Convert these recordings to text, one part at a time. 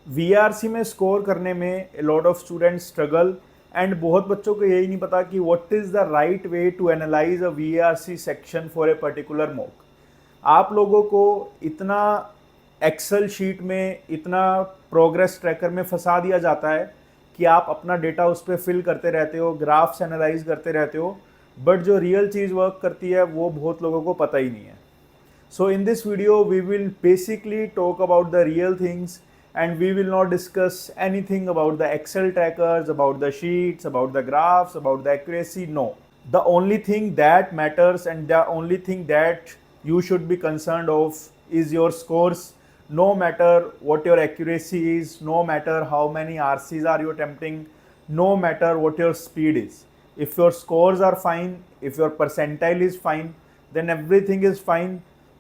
VRC में score करने में lot of students struggle and बहुत बच्चों को यही नहीं पता कि what is the right way to analyse a VRC section for a particular mock. आप लोगों को इतना एक्सेल शीट में, इतना प्रोग्रेस ट्रैकर में फंसा दिया जाता है कि आप अपना डेटा उस पर फिल करते रहते हो, ग्राफ्स एनालाइज करते रहते हो, बट जो रियल चीज़ वर्क करती है वो बहुत लोगों को पता ही नहीं है। So in this video, we will basically talk about the real things and we will not discuss anything about the Excel trackers, about the sheets, about the graphs, about the accuracy. No. The only thing that matters and the only thing that you should be concerned of is your scores. No matter what your accuracy is, no matter how many RCs are you attempting, no matter what your speed is. If your scores are fine, if your percentile is fine, then everything is fine.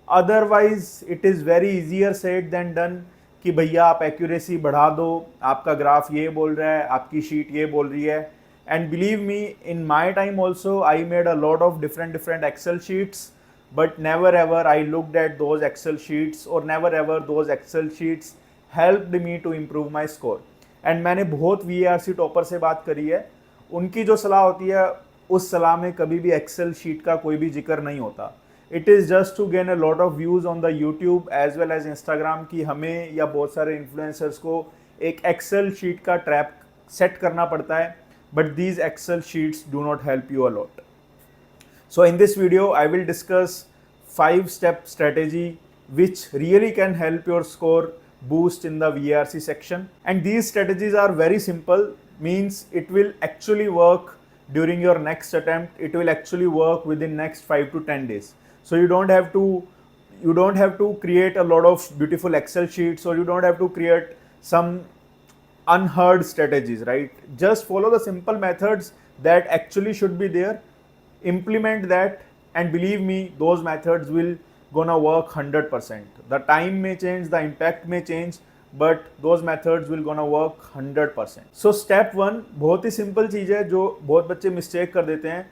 Otherwise it is very easier said than done कि भैया आप accuracy बढ़ा दो, आपका graph ये बोल रहा है, आपकी शीट ये बोल रही है। And believe me, in my time also I made a lot of different excel sheets, but never ever I looked at those excel sheets और never ever those excel sheets helped me to improve my score. And मैंने बहुत VRC topper से बात करी है, उनकी जो सलाह होती है उस सलाह में कभी भी एक्सेल शीट का कोई भी जिक्र नहीं होता। It is just to gain a lot of views on the YouTube as well as Instagram की हमें या बहुत सारे इन्फ्लुएंसर्स को एक एक्सेल शीट का ट्रैप सेट करना पड़ता है, but these Excel sheets do not help you a lot. So in this video I will discuss 5-step strategy which really can help your score boost in the VRC section, and these strategies are very simple, means it will actually work during your next attempt. It will actually work within next 5 to 10 days. So you don't have to create a lot of beautiful Excel sheets, or you don't have to create some unheard strategies, right? Just follow the simple methods that actually should be there, implement that, and believe me, those methods will gonna work 100%. The time may change, the impact may change, but those methods will gonna work 100%. So step 1 बहुत ही simple चीज़ है जो बहुत बच्चे mistake कर देते हैं।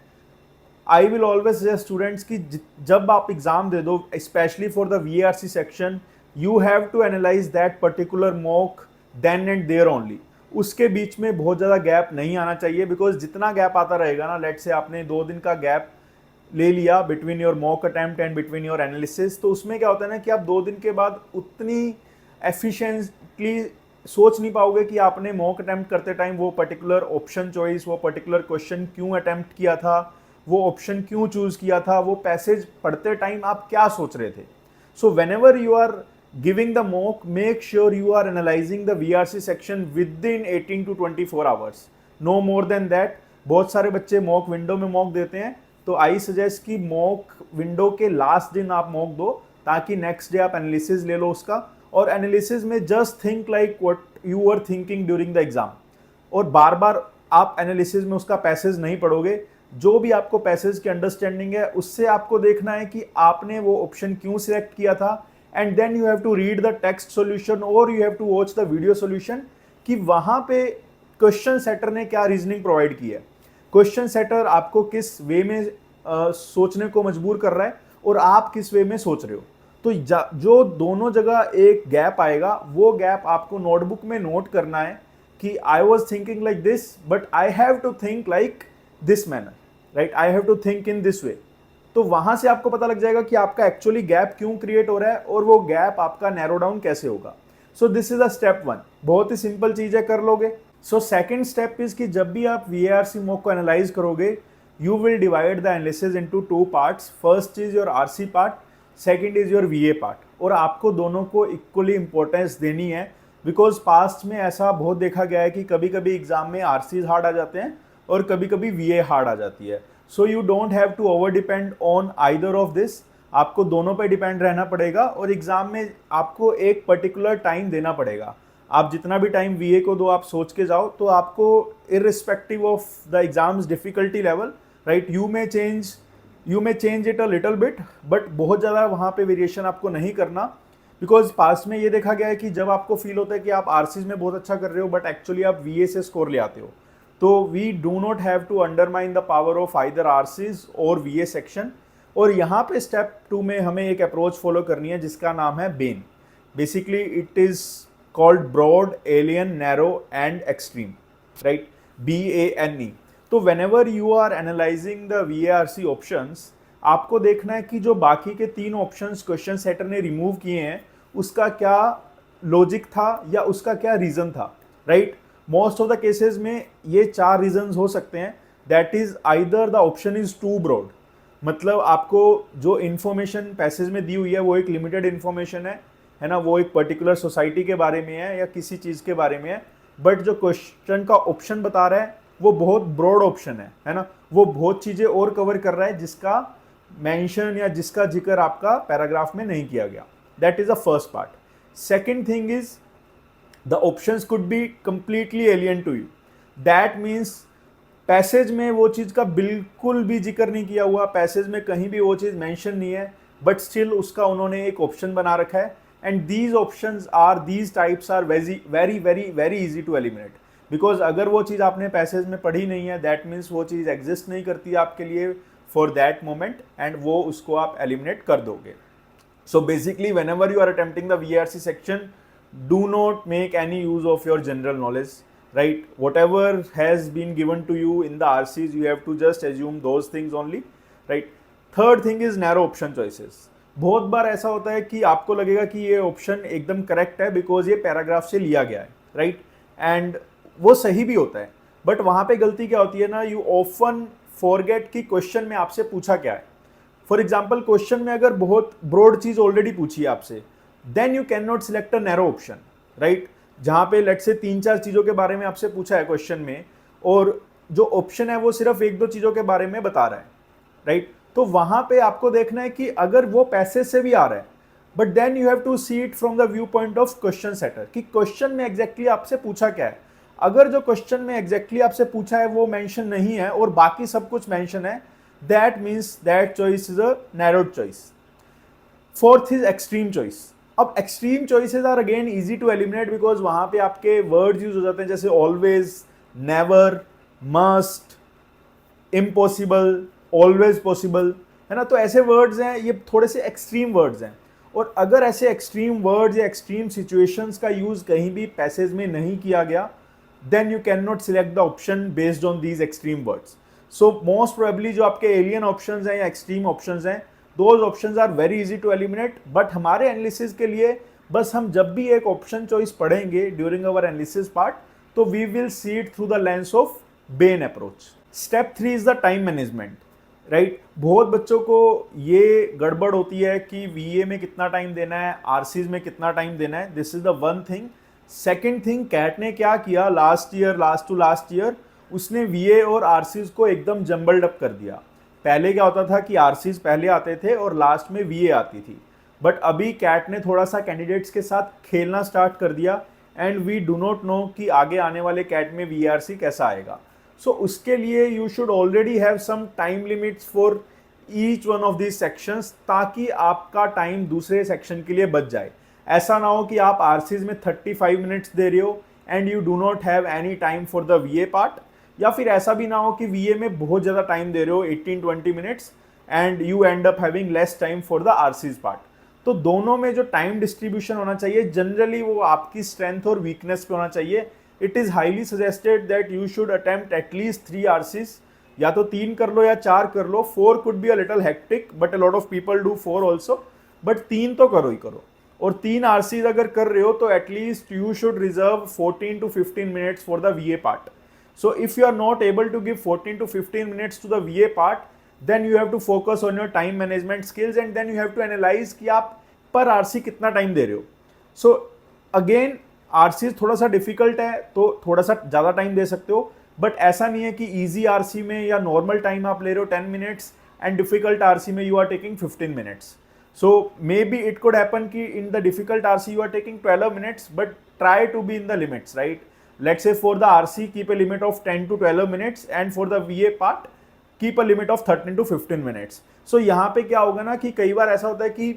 I will always suggest students कि जब आप एग्जाम दे दो, specially for the VRC section, you have to analyse that particular mock then and there only. उसके बीच में बहुत ज़्यादा गैप नहीं आना चाहिए, बिकॉज जितना गैप आता रहेगा ना, लेट से आपने 2 दिन का गैप ले लिया between your mock attempt and between your analysis, तो उसमें क्या होता है ना कि आप 2 दिन के बाद उतनी एफिशिएंटली सोच नहीं पाओगे कि आपने मॉक अटैम्प्ट करते टाइम वो पर्टिकुलर ऑप्शन चॉइस, वो पर्टिकुलर क्वेश्चन क्यों अटैम्प्ट किया था, वो ऑप्शन क्यों चूज किया था, वो पैसेज पढ़ते टाइम आप क्या सोच रहे थे। So whenever you are giving the mock, make sure you are analysing the VRC section within 18 to 24 hours, no more than that. बहुत सारे बच्चे मॉक विंडो में मॉक देते हैं, तो आई सजेस्ट कि मॉक विंडो के last दिन आप मॉक दो, ताकि नेक्स्ट डे आप एनालिसिस ले लो उसका, और एनालिसिस में just think like what you are thinking during the exam. और बार बार आप एनालिसिस में उसका पैसेज नहीं पढ़ोगे, जो भी आपको पैसेज की अंडरस्टैंडिंग है उससे आपको देखना है कि आपने वो ऑप्शन क्यों सिलेक्ट किया था, and then you have to read the text solution और you have to watch the video solution कि वहाँ पे क्वेश्चन सेटर ने क्या रीजनिंग प्रोवाइड की है, क्वेश्चन सेटर आपको किस वे में सोचने को मजबूर कर रहा है और आप किस वे में सोच रहे हो। तो जो दोनों जगह एक गैप आएगा, वो गैप आपको नोटबुक में नोट करना है कि I was thinking like this but I have to think like this manner, right, I have to think in this way. तो वहां से आपको पता लग जाएगा कि आपका एक्चुअली गैप क्यों क्रिएट हो रहा है और वो गैप आपका नैरो डाउन कैसे होगा। सो दिस इज अ स्टेप 1, बहुत ही सिंपल चीज है, कर लोगे। सो सेकंड स्टेप इज कि जब भी आप वीआरसी मॉक को एनालाइज करोगे, you will divide the analysis into 2 parts. First is your RC part, second is your VA part. और आपको दोनों को इक्वली इंपॉर्टेंस देनी है, बिकॉज पास्ट में ऐसा बहुत देखा गया है कि कभी कभी एग्जाम में RCs हार्ड आ जाते हैं और कभी कभी VA हार्ड आ जाती है। So you don't have to over depend on either of this, आपको दोनों पे डिपेंड रहना पड़ेगा और एग्जाम में आपको एक पर्टिकुलर टाइम देना पड़ेगा। आप जितना भी टाइम VA को दो, आप सोच के जाओ, तो आपको irrespective of the exams difficulty level, right, you may change it a little bit, but बहुत ज़्यादा वहाँ पे वेरिएशन आपको नहीं करना, बिकॉज पास्ट में ये देखा गया है कि जब आपको फील होता है कि आप आरसीज में बहुत अच्छा कर रहे हो बट एक्चुअली आप VA से स्कोर ले आते हो, तो we do not have to undermine the power of either RCs और VA सेक्शन। और यहाँ पे स्टेप 2 में हमें एक अप्रोच फॉलो करनी है जिसका नाम है Ben. Basically it is called broad, alien, narrow and extreme, right? BANE. तो whenever you are analyzing the VARC options, आपको देखना है कि जो बाकी के 3 ऑप्शंस क्वेश्चन सेटर ने रिमूव किए हैं उसका क्या लॉजिक था या उसका क्या रीजन था, right? Most of the cases में ये 4 रीजंस हो सकते हैं. That is either the option is too broad, मतलब आपको जो इन्फॉर्मेशन पैसेज में दी हुई है वो एक लिमिटेड इन्फॉर्मेशन है ना, वो एक पर्टिकुलर सोसाइटी के बारे में है या किसी चीज़ के बारे में है, बट जो क्वेश्चन का ऑप्शन बता रहा है वो बहुत ब्रॉड ऑप्शन है ना, वो बहुत चीज़ें और कवर कर रहा है जिसका मेंशन या जिसका जिक्र आपका पैराग्राफ में नहीं किया गया. That is the first part. Second thing is the options could be completely alien to you. That means passage में वो चीज़ का बिल्कुल भी जिक्र नहीं किया हुआ, पैसेज में कहीं भी वो चीज़ मेंशन नहीं है, बट स्टिल उसका उन्होंने एक ऑप्शन बना रखा है. And these options are, these types are very very very very easy to eliminate, because अगर वो चीज़ आपने पैसेज में पढ़ी नहीं है दैट मीन्स वो चीज़ एग्जिस्ट नहीं करती आपके लिए फॉर दैट मोमेंट एंड वो उसको आप एलिमिनेट कर दोगे. So basically whenever you are attempting the VARC section, do not make any use of your general knowledge, right? Whatever has been given to you in the RCs, you have to just assume those things only, right? Third thing is narrow option choices. बहुत बार ऐसा होता है कि आपको लगेगा कि ये option एकदम करेक्ट है बिकॉज ये पैराग्राफ से लिया गया है, राइट? एंड वो सही भी होता है, बट वहाँ पे गलती क्या होती है ना, यू ऑफन फॉरगेट कि क्वेश्चन में आपसे पूछा क्या है. फॉर एग्जाम्पल क्वेश्चन में अगर बहुत ब्रॉड चीज़ ऑलरेडी पूछी है आपसे, then you can not select a narrow option, right? जहाँ पे लेट से 3-4 चीज़ों के बारे में आपसे पूछा है क्वेश्चन में और जो ऑप्शन है वो सिर्फ 1-2 चीज़ों के बारे में बता रहा है, राइट? तो वहाँ पे आपको देखना है कि अगर वो पैसेज से भी आ रहा है, but then you have to see it from the view point of question setter कि क्वेश्चन में एग्जैक्टली आपसे पूछा क्या है. अगर जो क्वेश्चन में एग्जैक्टली आपसे पूछा है वो मेंशन नहीं है और बाकी सब कुछ मेंशन है, that means that choice is a narrowed choice. Fourth is extreme choice. अब extreme choices are again easy to eliminate because वहाँ पे आपके वर्ड्स यूज हो जाते हैं जैसे always, never, must, impossible, always possible, है ना. तो ऐसे वर्ड्स हैं, ये थोड़े से एक्सट्रीम वर्ड्स हैं, और अगर ऐसे एक्सट्रीम वर्ड्स या एक्सट्रीम सिचुएशंस का यूज़ कहीं भी पैसेज में नहीं किया गया, then you can not select the option based on these extreme words. So most probably जो आपके एलियन ऑप्शंस हैं या एक्सट्रीम ऑप्शंस हैं, those options are very easy to eliminate. But हमारे एनालिसिस के लिए बस हम जब भी एक ऑप्शन चॉइस पढ़ेंगे ड्यूरिंग अवर एनालिसिस पार्ट, तो we will see it through the lens of Ben approach. Step 3 is the time management, right? बहुत बच्चों को ये गड़बड़ होती है कि VA में कितना टाइम देना है, RCs में कितना टाइम देना है. This is the one thing. Second thing, CAT ने क्या किया लास्ट टू लास्ट ईयर, उसने VA और RCs को एकदम जम्बल्ड अप कर दिया. पहले क्या होता था कि RCs पहले आते थे और लास्ट में VA आती थी, बट अभी कैट ने थोड़ा सा कैंडिडेट्स के साथ खेलना स्टार्ट कर दिया and we do not know कि आगे आने वाले कैट में VARC कैसा आएगा. सो उसके लिए you should already have some time limits for each one of this sections, ताकि आपका टाइम दूसरे सेक्शन के लिए बच जाए. ऐसा ना हो कि आप RCs में 35 मिनट्स दे रहे हो and you do not have any time for the VA part, या फिर ऐसा भी ना हो कि VA में बहुत ज़्यादा टाइम दे रहे हो 18-20 minutes and you and up having less time for the RCs part. तो दोनों में जो टाइम डिस्ट्रीब्यूशन होना चाहिए जनरली वो आपकी स्ट्रेंथ और वीकनेस पे होना चाहिए. It is highly suggested that you should attempt at least 3 RCs, या तो 3 कर लो या 4 कर लो. 4 could be a little hectic but a lot of people do 4 also, but 3 तो करो ही करो. और 3 RCs अगर कर रहे हो तो at least you should reserve 14 to 15 minutes for the VA part. So if you are not able to give 14 to 15 minutes to the VA part, then you have to focus on your time management skills and then you have to analyze कि आप पर RC कितना time दे रहे हो. So again RC थोड़ा सा difficult है तो थोड़ा सा ज़्यादा टाइम दे सकते हो, बट ऐसा नहीं है कि easy RC में या नॉर्मल टाइम आप ले रहे हो 10 मिनट्स एंड डिफिकल्ट RC में you are taking 15 minutes. So maybe it could happen कि in the difficult RC you are taking 12 minutes, but try to be in the limits, right? Let's say for the RC keep a limit of 10 to 12 minutes and for the VA part keep a limit of 13 to 15 minutes. So यहाँ पे क्या होगा ना कि कई बार ऐसा होता है कि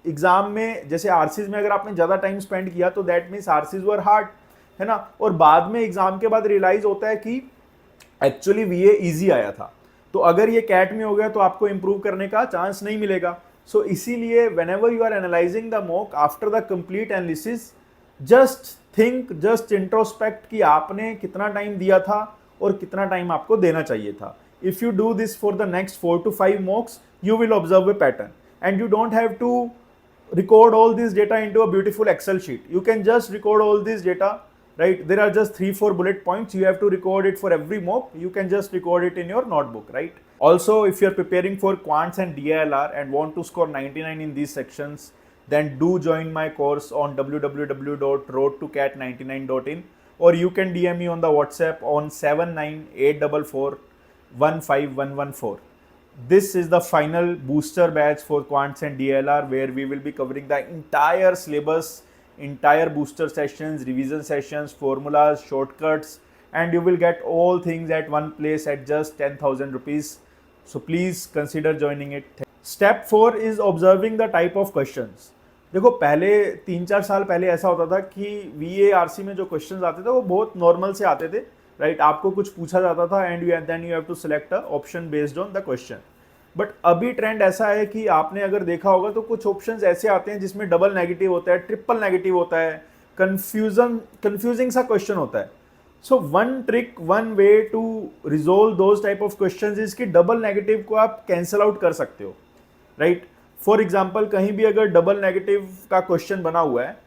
एग्जाम में जैसे RCs में अगर आपने ज़्यादा टाइम स्पेंड किया तो that means RCs were hard, है ना, और बाद में एग्जाम के बाद रियलाइज होता है कि एक्चुअली VA ईजी आया था. तो अगर ये कैट में हो गया तो आपको इंप्रूव करने का चांस नहीं मिलेगा. सो इसीलिए whenever you are analyzing the mock after the complete analysis, just think, just introspect कि आपने कितना टाइम दिया था और कितना टाइम आपको देना चाहिए था. If you do this for the next 4 to 5 mocks, you will observe a pattern, and you don't have to record all this data into a beautiful Excel sheet. You can just record all this data, right? There are just 3-4 bullet points. You have to record it for every mock. You can just record it in your notebook, right? Also, if you're preparing for quants and DILR and want to score 99 in these sections, then do join my course on www.roadtocat99.in, or you can DM me on the WhatsApp on 79844 15114. This is the final booster batch for quants and DLR, where we will be covering the entire syllabus, entire booster sessions, revision sessions, formulas, shortcuts, and you will get all things at one place at just 10,000 rupees. So please consider joining it. Step 4 is observing the type of questions. देखो पहले 3-4 साल पहले ऐसा होता था कि VARC में जो क्वेश्चंस आते थे वो बहुत नॉर्मल से आते थे, राइट? आपको कुछ पूछा जाता था and then you have to select a option based on the question. But अभी ट्रेंड ऐसा है कि आपने अगर देखा होगा तो कुछ ऑप्शंस ऐसे आते हैं जिसमें डबल नेगेटिव होता है, ट्रिपल नेगेटिव होता है, कंफ्यूजिंग सा क्वेश्चन होता है. So one trick, one way to resolve those type of questions is कि डबल नेगेटिव को आप कैंसिल आउट कर सकते हो, राइट? फॉर एग्जाम्पल कहीं भी अगर डबल नेगेटिव का क्वेश्चन बना हुआ है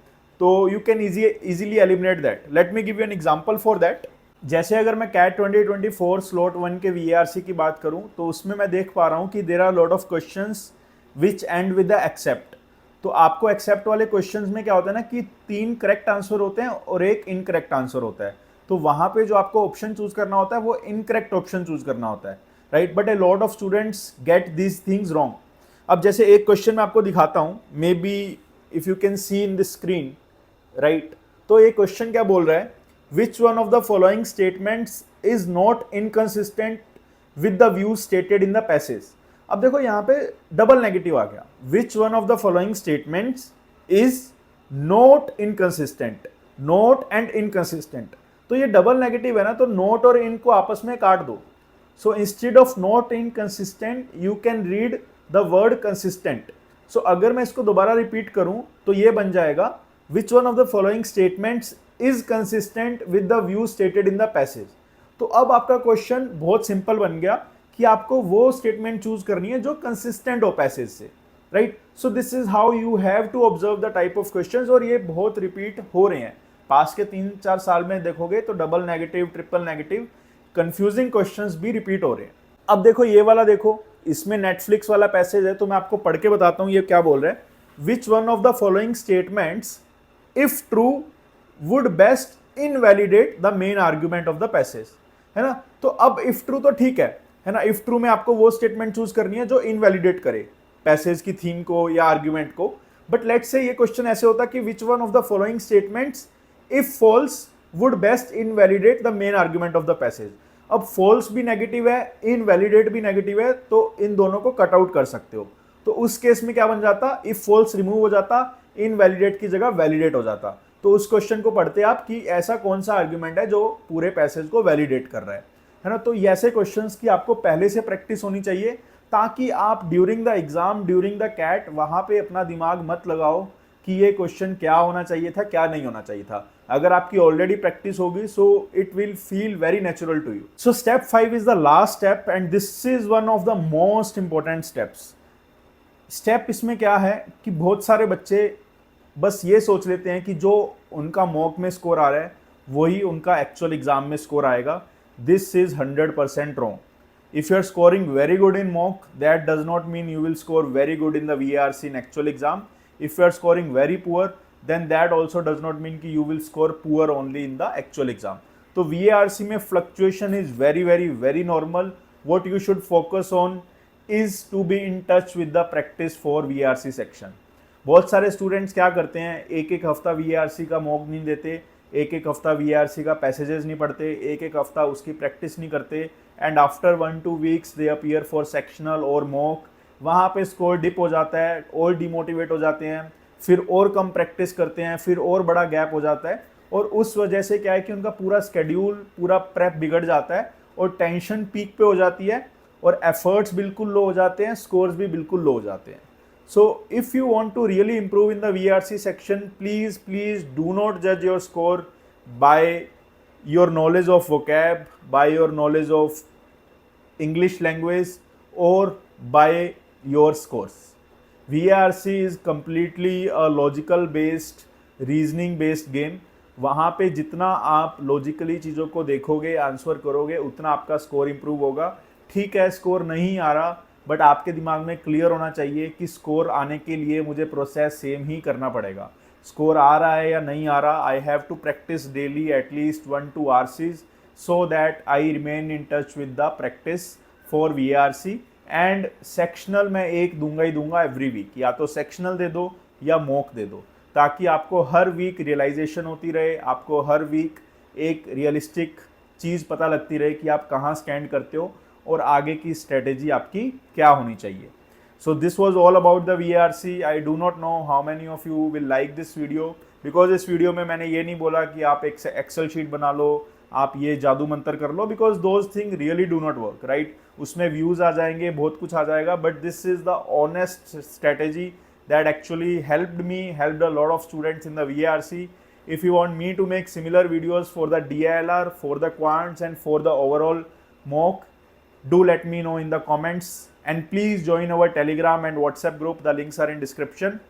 तो you can easily eliminate that. Let me give you an example for that. जैसे अगर मैं कैट 2024 स्लॉट 1 के VARC की बात करूं तो उसमें मैं देख पा रहा हूं कि there are lot of questions which end with the except. तो आपको एक्सेप्ट वाले क्वेश्चंस में क्या होता है ना कि 3 करेक्ट आंसर होते हैं और 1 इनकरेक्ट आंसर होता है. तो वहां पे जो आपको ऑप्शन चूज करना होता है वो इनकरेक्ट ऑप्शन चूज करना होता है, right? But a lot of students get these things wrong. अब जैसे एक क्वेश्चन मैं आपको दिखाता हूं, may be if you can see in the screen, right? तो ये क्वेश्चन क्या बोल रहा है, which one of the following statements is not inconsistent with the views stated in the passage. अब देखो यहाँ पे डबल नेगेटिव आ गया. which one of the following statements is not inconsistent, not and inconsistent. तो ये डबल नेगेटिव है ना, तो नोट और इन को आपस में काट दो. So instead of not inconsistent you can read the word consistent. So अगर मैं इसको दोबारा रिपीट करूं तो ये बन जाएगा which one of the following statements is consistent with the views stated in the passage. तो अब आपका क्वेश्चन बहुत सिंपल बन गया कि आपको वो स्टेटमेंट चूज करनी है जो कंसिस्टेंट हो पैसेज से, right? So this is how you have to observe the type of questions, और ये बहुत रिपीट हो रहे हैं. पास के 3-4 साल में देखोगे तो double negative, triple negative, confusing questions भी रिपीट हो रहे हैं. अब देखो ये वाला, देखो इसमें नेटफ्लिक्स वाला पैसेज है, तो मैं आपको पढ़ के बताता हूँ ये क्या बोल रहा है. विच one of the following statements if true would best invalidate the main argument of the passage, है ना? तो अब इफ ट्रू तो ठीक है ना? इफ ट्रू में आपको वो स्टेटमेंट चूज करनी है जो इनवैलिडेट करे पैसेज की थीम को या आर्ग्यूमेंट को. बट लेट्स से ये क्वेश्चन ऐसे होता कि which one of the following statements if false would best invalidate the main argument of the passage. अब फॉल्स भी नेगेटिव है, इनवैलिडेट भी नेगेटिव है, तो इन दोनों को कट आउट कर सकते हो. तो उस केस में क्या बन जाता, इफ फॉल्स रिमूव हो जाता, इनवैलिडेट की जगह वैलिडेट हो जाता. तो उस क्वेश्चन को पढ़ते आप कि ऐसा कौन सा आर्ग्यूमेंट है जो पूरे पैसेज को वैलिडेट कर रहा है ना? तो ये ऐसे क्वेश्चंस की आपको पहले से प्रैक्टिस होनी चाहिए ताकि आप during the exam, during the CAT, वहां पे अपना दिमाग मत लगाओ कि ये क्वेश्चन क्या होना चाहिए था, क्या नहीं होना चाहिए था. अगर आपकी ऑलरेडी प्रैक्टिस होगी so it will feel very natural to you. So step 5 is the last step and this is one of the most important steps. Step इसमें क्या है कि बहुत सारे बच्चे बस ये सोच लेते हैं कि जो उनका मॉक में स्कोर आ रहा है वही उनका एक्चुअल एग्जाम में स्कोर आएगा. This is 100% wrong. If you are scoring very good in mock, that does not mean you will score very good in the VARC in actual exam. If you are scoring very poor, then that also does not mean कि you will score poor only in the actual exam. तो VARC में fluctuation is very normal. What you should focus on is to be in touch with the practice for VARC section. बहुत सारे students क्या करते हैं, एक हफ्ता VARC का मॉक नहीं देते, एक हफ्ता VARC का पैसेजेस नहीं पढ़ते, एक हफ्ता उसकी प्रैक्टिस नहीं करते, and after 1-2 weeks they appear for sectional और मॉक. वहाँ पे स्कोर डिप हो जाता है और डिमोटिवेट हो जाते हैं, फिर और कम प्रैक्टिस करते हैं, फिर और बड़ा गैप हो जाता है, और उस वजह से क्या है कि उनका पूरा स्केड्यूल, पूरा प्रेप बिगड़ जाता है और टेंशन पीक पे हो जाती है और एफर्ट्स बिल्कुल लो हो जाते हैं, स्कोर्स भी बिल्कुल लो हो जाते हैं. So if you want to really improve in the VRC section, please do not judge your score by your knowledge of vocab, by your knowledge of English language, or by your scores. VRC is completely a logical based, reasoning based game. वहाँ पे जितना आप logically चीज़ों को देखोगे, answer करोगे, उतना आपका स्कोर इंप्रूव होगा. ठीक है, स्कोर नहीं आ रहा, बट आपके दिमाग में क्लियर होना चाहिए कि स्कोर आने के लिए मुझे प्रोसेस सेम ही करना पड़ेगा. स्कोर आ रहा है या नहीं आ रहा, I have to practice daily at least 1-2 RCs so that I remain in touch with the practice for VRC. And sectional मैं एक दूंगा ही दूंगा एवरी वीक. या तो सेक्शनल दे दो या मॉक दे दो, ताकि आपको हर वीक रियलाइजेशन होती रहे, आपको हर वीक एक रियलिस्टिक चीज़ पता लगती रहे कि आप कहाँ स्टैंड करते हो और आगे की स्ट्रेटेजी आपकी क्या होनी चाहिए. So this was all about the VRC. I do not know how many of you will like this video, because इस वीडियो में मैंने ये नहीं बोला कि आप एक एक्सेल शीट बना लो, आप ये जादू मंत्र कर लो, because those thing really do not work, right. Views व्यूज आ जाएंगे, बहुत कुछ आ जाएगा, but this is the honest strategy that actually helped me, helped a lot of students in the VRC. If you want me to make similar videos for the DILR, for the quants and for the overall mock, do let me know in the comments, and please join our Telegram and WhatsApp group. The links are in description.